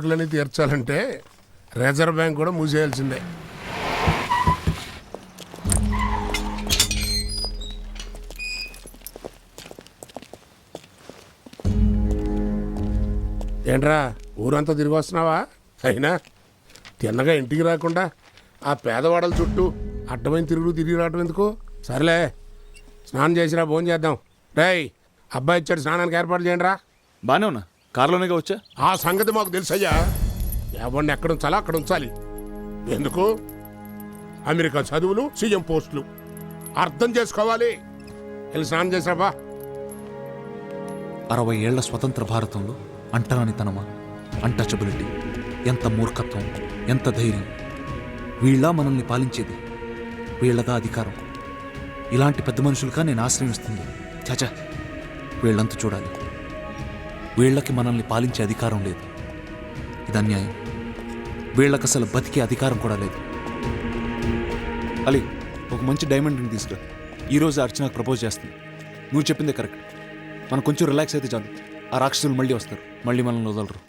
కోరికలన్నీ తీర్చాలంటే reserve bank కూడా మూసేయాల్సిందే. ఏంట్రా ఊరంతా తిరిగి వస్తున్నావా? అయినా తిన్నగా ఇంటికి రాకుండా ఆ పేదవాడల చుట్టూ అడ్డమైన తిరిగి రావటం ఎందుకు? సరేలే, స్నానం చేసిరా, భోజనం చేద్దాం. రేయ్, అబ్బాయి ఇచ్చాడు, స్నానానికి ఏర్పాటు చేయండి రా. బానే ఉన్నా, కారులోనేగా వచ్చా. ఆ సంగతి మాకు తెలుసయ్యా. ఎవరిని ఎక్కడ ఉంచాలో అక్కడ ఉంచాలి. ఎందుకు? అమెరికా చదువులు, సీఎం పోస్టులు అర్థం చేసుకోవాలి. వెళ్ళి స్నానం చేసిరాబా. 60 ఏళ్ల స్వతంత్ర భారతంలో అంటరానితనమా, అన్టచబిలిటీ, ఎంత మూర్ఖత్వం, ఎంత ధైర్యం. వీళ్ళ మనల్ని పాలించేది, వీళ్ళదా అధికారం. ఇలాంటి పెద్ద మనుషులుగా నేను ఆశ్రయిస్తుంది. చాచా, వీళ్ళంతా చూడాలి. వీళ్ళకి మనల్ని పాలించే అధికారం లేదు. ఇది అన్యాయం. వీళ్ళకి అసలు బతికే అధికారం కూడా లేదు. అలీ, ఒక మంచి డైమండ్ రింగ్ తీసుకురా. ఈరోజు అర్చనకు ప్రపోజ్ చేస్తుంది. నువ్వు చెప్పిందే కరెక్ట్. మనం కొంచెం రిలాక్స్ అయితే చాలు. ఆ రాక్షసులు మళ్ళీ వస్తారు, మళ్ళీ మనల్ని వదలరు.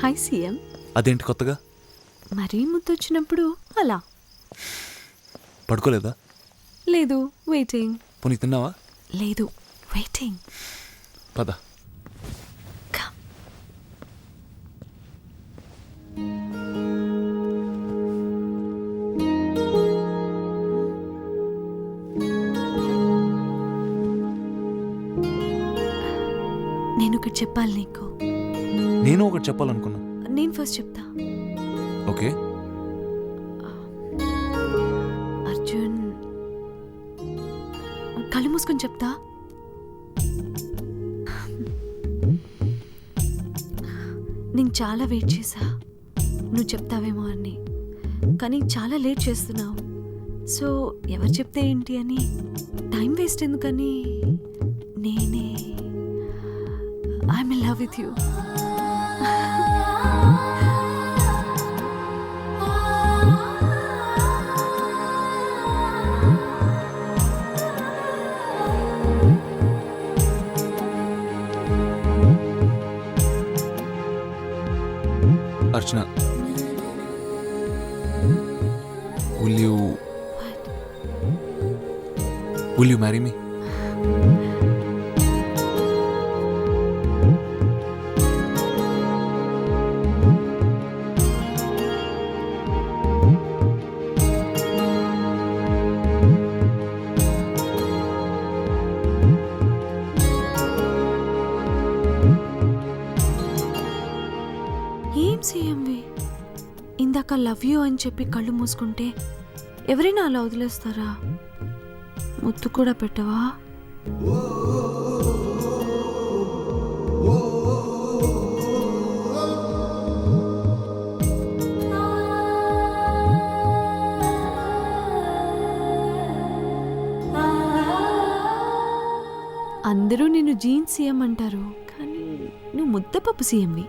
Hi CM. అదేంటి కొత్తగా? మరీ ముద్దొచ్చినప్పుడు అలా. పడుకోలేదా? లేదు, వెయిటింగ్. పోనీ తిన్నావా? లేదు, వెయిటింగ్. పద. నేను ఒకటి చెప్పాలి నీకు. నేను ఒకటి చెప్పాలనుకున్నా. నేను ఫస్ట్ చెప్తా. ఓకే. అర్జున్, కళ్ళు మూసుకొని చెప్తా. నేను చాలా వెయిట్ చేశా నువ్వు చెప్తావేమో అని, కానీ చాలా లేట్ చేస్తున్నావు. సో ఎవరు చెప్తే ఏంటి అని టైం వేస్ట్ ఎందుకని నేనే I'm in love with you. Archana, will you marry me? ఏం సీఎంవి, ఇందాక లవ్ యూ అని చెప్పి కళ్ళు మూసుకుంటే ఎవరైనా అలా వదిలేస్తారా? ముద్దు కూడా పెట్టవా? అందరూ నిన్ను జీన్స్ సీఎం అంటారు, కానీ నువ్వు ముద్దపప్పు సీఎంవి.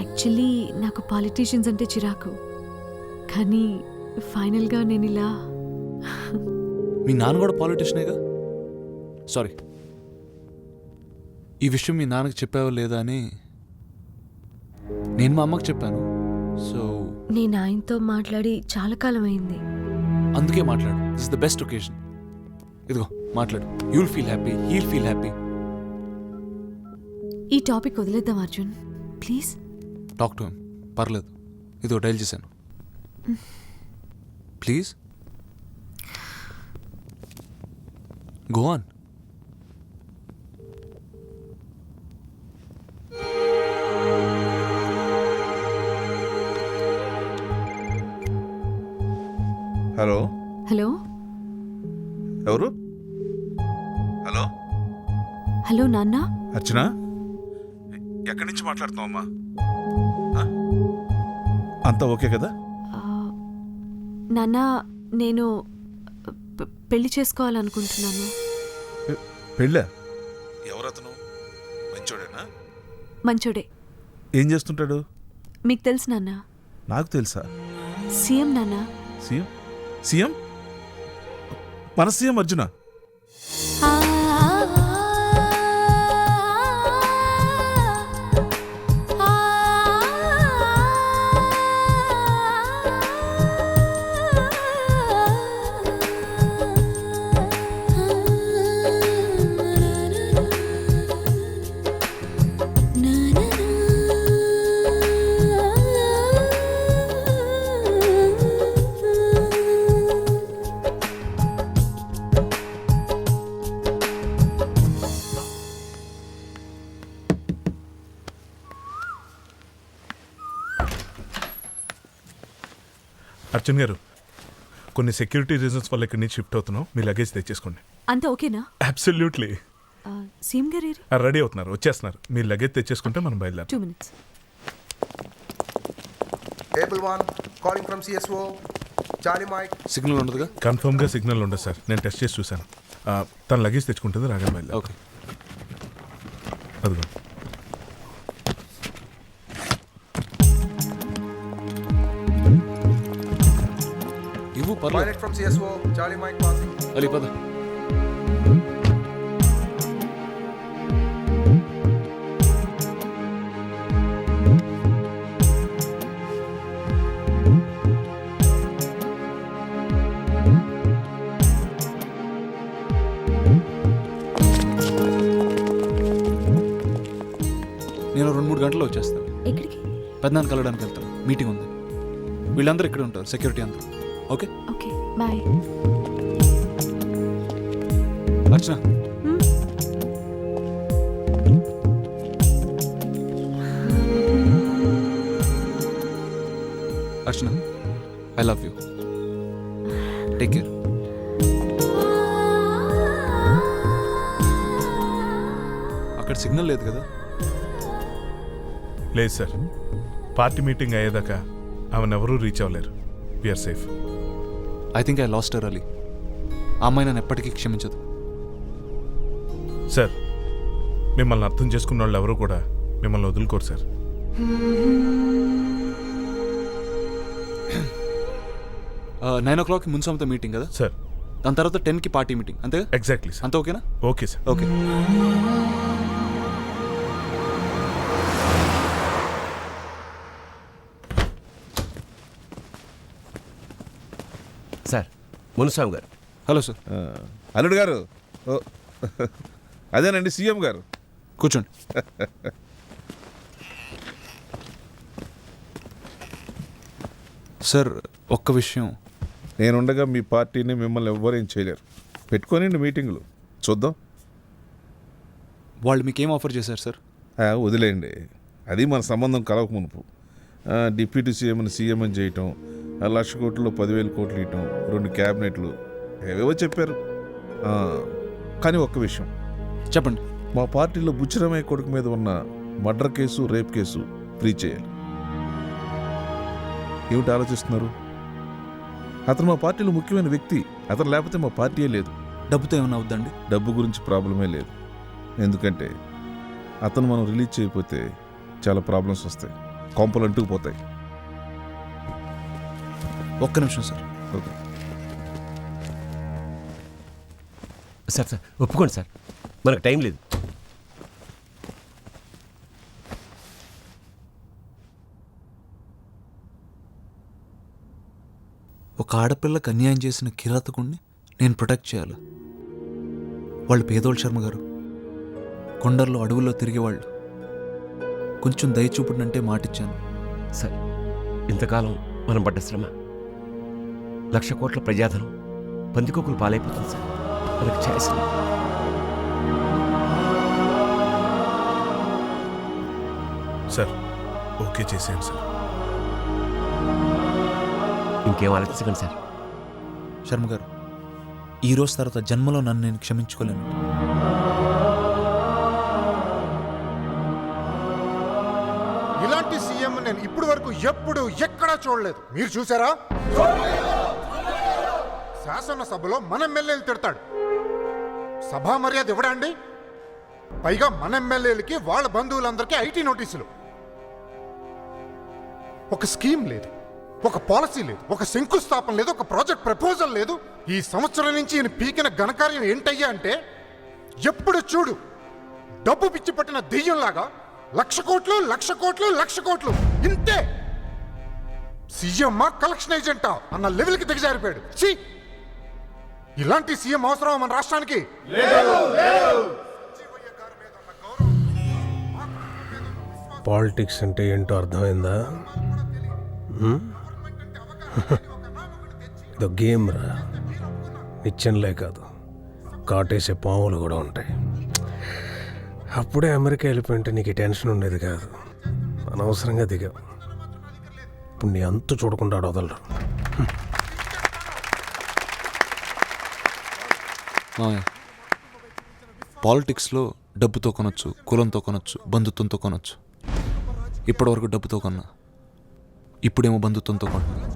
యాక్చువల్లీ నాకు పాలిటీషియన్స్ అంటే చిరాకు, కానీ ఫైనల్గా నేను ఇలా. మీ నాన్న కూడా పాలిటిషియనేగా. సారీ, ఈ విషయం మీ నాన్నకి చెప్పావో లేదా అని నేను మా అమ్మకి చెప్పాను. సో నేను ఆయనతో మాట్లాడి చాలా కాలం అయింది. అందుకే మాట్లాడు. This is the best occasion. ఇదిగో మాట్లాడు. You'll feel happy, he'll feel happy. ఈ టాపిక్ వదిలేద్దాం Arjun, please. Talk to him. పర్లేదు, ఇదిగో డైల్ చేశాను. Please go on. Hello hello ఎవరు? హలో హలో నాన్న. అర్చన, ఎక్కడి నుంచి మాట్లాడుతున్నావు అమ్మా? అంతా ఓకే కదా? ఆ, నాన్న నేను పెళ్లి చేసుకోవాలనుకుంటున్నాను. పెళ్ళా? ఎవరతను? మంచోడేనా? మంచోడే. ఏం చేస్తుంటాడు? మీకు తెలుసు నాన్న, నాకు తెలుసా? సీఎం నాన్న. సీఎం? సీఎం? మన సీఎం అర్జున? అర్జున్ గారు, కొన్ని సెక్యూరిటీ రీజన్స్ వల్ల ఇక్కడి నుంచి షిఫ్ట్ అవుతున్నాం. మీ లగేజ్ తెచ్చేసుకోండి. అంతా ఓకేనా? అబ్సల్యూట్లీ. సీఎం గారు రెడీ అవుతున్నారు, వచ్చేస్తున్నారు. మీ లగేజ్ తెచ్చేసుకుంటే మనం బయలుదేరం. 2 minutes. Able 1, calling from CSO. Charlie Mike. Signal ఉండదుగా? కన్ఫర్మ్గా సిగ్నల్ ఉండదు సార్, నేను టెస్ట్ చేసి చూశాను. తన లగేజ్ తెచ్చుకుంటుంది, రాగా బయలుదేరం. ఓకే. అదిగో. ఇవ్వు పర్లేదు. Pilot from CSO. Charlie Mike passing. Ali పద. నేను 2-3 గంటల్లో వచ్చేస్తాను. ఎక్కడికి? పెద్దనాన్న కలవడానికి వెళ్తాను, మీటింగ్ ఉంది. వీళ్ళందరూ ఇక్కడ ఉంటారు, సెక్యూరిటీ అందరూ. Okay okay bye. Archana, Archana, I love you. Take care. అక్కడ సిగ్నల్ లేదు కదా? లేదు సార్, పార్టీ మీటింగ్ అయ్యేదాకా ఆమెను ఎవరూ రీచ్ అవ్వలేరు. We're safe. I think I lost her Ali. ఆ అమ్మాయి నన్ను ఎప్పటికీ క్షమించదు. సార్, మిమ్మల్ని అర్థం చేసుకున్న వాళ్ళు ఎవరు కూడా మిమ్మల్ని వదులుకోరు సార్. 9 o'clock మున్సంతో మీటింగ్ కదా సార్? దాని తర్వాత 10కి పార్టీ మీటింగ్, అంతే? Exactly sir. అంత ఓకేనా? Okay sir. Okay. Sir, Munuswamy గారు. Hello sir. అల్లుడు గారు, ఓ, అదేనండి సీఎం గారు. కూర్చోండి. సార్, ఒక్క విషయం. నేనుండగా మీ పార్టీని మిమ్మల్ని ఎవ్వరేం చేయలేరు. పెట్టుకోనండి మీటింగులు, చూద్దాం. వాళ్ళు మీకేం ఆఫర్ చేశారు సార్? వదిలేయండి, అది మన సంబంధం కలవక మునుపు. డిప్యూటీ సీఎంని సీఎం అని చేయటం, 1,00,000 కోట్లలో 10,000 కోట్లు ఇవ్వటం, 2 క్యాబినెట్లు, ఏవేవో చెప్పారు. కానీ ఒక్క విషయం చెప్పండి. మా పార్టీలో బుచ్చిరామయ్య కొడుకు మీద ఉన్న murder case, rape case free చేయాలి. ఏమిటి ఆలోచిస్తున్నారు? అతను మా పార్టీలో ముఖ్యమైన వ్యక్తి. అతను లేకపోతే మా పార్టీయే లేదు. డబ్బుతో ఏమైనా అవుద్దండి? డబ్బు గురించి ప్రాబ్లమే లేదు. ఎందుకంటే అతను మనం రిలీజ్ చేయకపోతే చాలా ప్రాబ్లమ్స్ వస్తాయి, కొంపలు అంటుకుపోతాయి. ఒక్క నిమిషం సార్. ఓకే సార్, ఒప్పుకోండి సార్, మనకు టైం లేదు. ఒక ఆడపిల్లకి అన్యాయం చేసిన కిరాతకుణ్ణి నేను ప్రొటెక్ట్ చేయాలి. వాళ్ళు పేదోళ్ళు శర్మ గారు, కొండల్లో అడవుల్లో తిరిగేవాళ్ళు. కొంచెం దయచూపుడంటే మాటిచ్చాను. సార్, ఇంతకాలం మనం పడ్డ శ్రమ, 1,00,000 కోట్ల ప్రజాధనం పందికొక్కులు పాలైపోతుంది సార్. మనకు ఛాయిస్ లేదు. సార్, ఓకే చేసేయండి సార్. ఇంకేం ఆలోచించకండి సార్. శర్మ గారు, ఈ రోజు తర్వాత జన్మలో నన్ను నేను క్షమించుకోలేను. ఇలాంటి సీఎం నేను ఇప్పుడు వరకు ఎప్పుడు ఎక్కడా చూడలేదు. మీరు చూసారా? శాసనసభలో మన ఎమ్మెల్యేలు తిడతాడు. సభా మర్యాద ఇవ్వడా అండి? పైగా మన ఎమ్మెల్యేలకి వాళ్ళ బంధువులందరికీ ఐటీ నోటీసులు. ఒక స్కీమ్ లేదు, ఒక పాలసీ లేదు, ఒక శంకుస్థాపన లేదు, ఒక ప్రాజెక్ట్ ప్రపోజల్ లేదు. ఈ సంవత్సరం నుంచి ఈయన పీకిన ఘనకార్యం ఏంటయ్యా అంటే, ఎప్పుడు చూడు డబ్బు పిచ్చి పట్టిన దెయ్యంలాగా 1,00,000 కోట్లు 1,00,000 కోట్లు 1,00,000 కోట్లు ఇంతే. సీఎం కలెక్షన్ ఏజెంటా అన్న లెవెల్కి దిగజారిపోయాడు. ఛీ! ఇలాంటి సీఎం అవసరం మన రాష్ట్రానికి? పాలిటిక్స్ అంటే ఏంటో అర్థమైందా? ఇదో గేమ్ రా, నిత్యంలే కాదు, కాటేసే పాములు కూడా ఉంటాయి. అప్పుడే అమెరికా వెళ్ళిపోయింటే నీకు టెన్షన్ ఉండేది కాదు. అనవసరంగా దిగావు. ఇప్పుడు నీ అంతు చూడకుండా వదలరు. పాలిటిక్స్లో డబ్బుతో కొనొచ్చు, కులంతో కొనొచ్చు, బంధుత్వంతో కొనొచ్చు. ఇప్పటివరకు డబ్బుతో కొన్నా, ఇప్పుడేమో బంధుత్వంతో కొంటున్నా.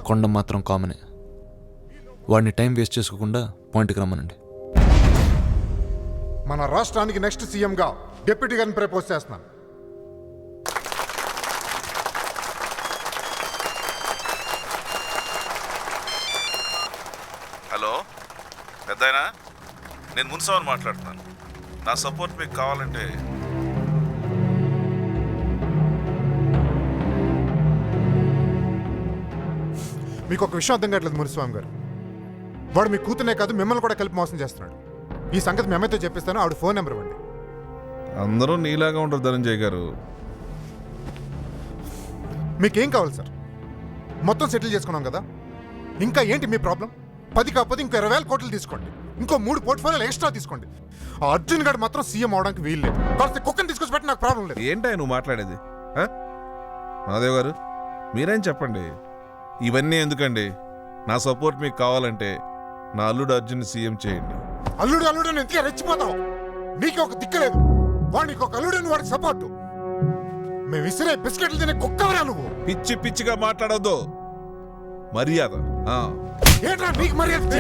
కొండం మాత్రం కామనే. వాడిని టైం వేస్ట్ చేసుకోకుండా పాయింట్కి రమ్మనండి. మన రాష్ట్రానికి నెక్స్ట్ సీఎంగా డిప్యూటీ గారిని ప్రపోజ్ చేస్తున్నాను. హలో పెద్దాయనా, నేను మున్సవని మాట్లాడుతున్నాను. నా సపోర్ట్ మీకు కావాలంటే మీకు ఒక విషయం అర్థం కావట్లేదు మునిస్వామి గారు. వాడు మీ కూతునే కాదు మిమ్మల్ని కూడా కలిపి మోసం చేస్తున్నాడు. ఈ సంగతి మేమైతే చెప్పిస్తాను. ఆవిడ ఫోన్ నెంబర్ ఇవ్వండి. అందరూ నీలాగా ఉంటారు ధనంజయ్ గారు. మీకేం కావాలి సార్? మొత్తం సెటిల్ చేసుకున్నాం కదా, ఇంకా ఏంటి మీ ప్రాబ్లం? 10 కాకపోతే ఇంకో 20,000 కోట్లు తీసుకోండి, ఇంకో 3 పోర్ట్ఫోలియోలు ఎక్స్ట్రా తీసుకోండి. ఆ అర్జున్ గారు మాత్రం సీఎం అవడానికి వీల్లేదు. కాస్త కుక్కని తీసుకొచ్చి పెట్టి నాకు ప్రాబ్లం లేదు. ఏంటో నువ్వు మాట్లాడేది? మాదేవ్ గారు మీరేం చెప్పండి. ఇవన్నీ ఎందుకండి? నా సపోర్ట్ మీకు కావాలంటే నా అల్లుడు అర్జున్ సీఎం చేయండి. అల్లుడు అల్లుడు అని ఎంతగా రెచ్చిపోతావు? నీకు ఒక దిక్కలేదు, వాడికి ఒక అల్లుడు వాడికి సపోర్టు. మేము విసిరే బిస్కెట్లు తినే కుక్కవరా నువ్వు? పిచ్చి పిచ్చిగా మాట్లాడొద్దు. మర్యాద. ఏంట్రా నీకు మర్యాద?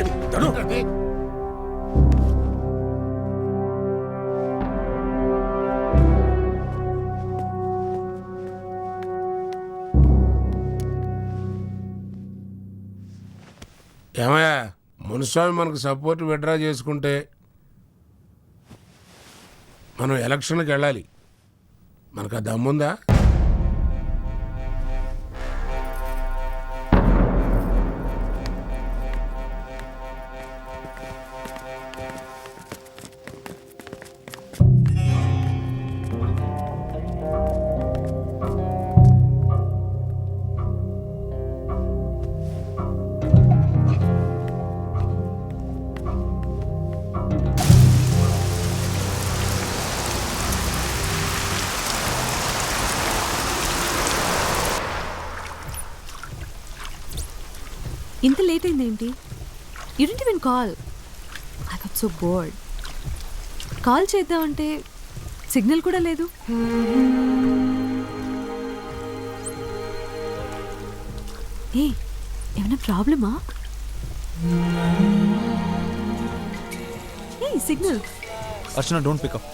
ఏమయ్యా, మునిస్వామి మనకు సపోర్ట్ విడ్రా చేసుకుంటే మనం ఎలక్షన్కి వెళ్ళాలి. మనకు ఆ దమ్ముందా? ఇంత లేట్ అయిందేంటి? You didn't even call. I got so bored. Call చేద్దామంటే సిగ్నల్ కూడా లేదు. ఏ ఏమైనా ప్రాబ్లమా? ఏ సిగ్నల్. Archana, don't pickup.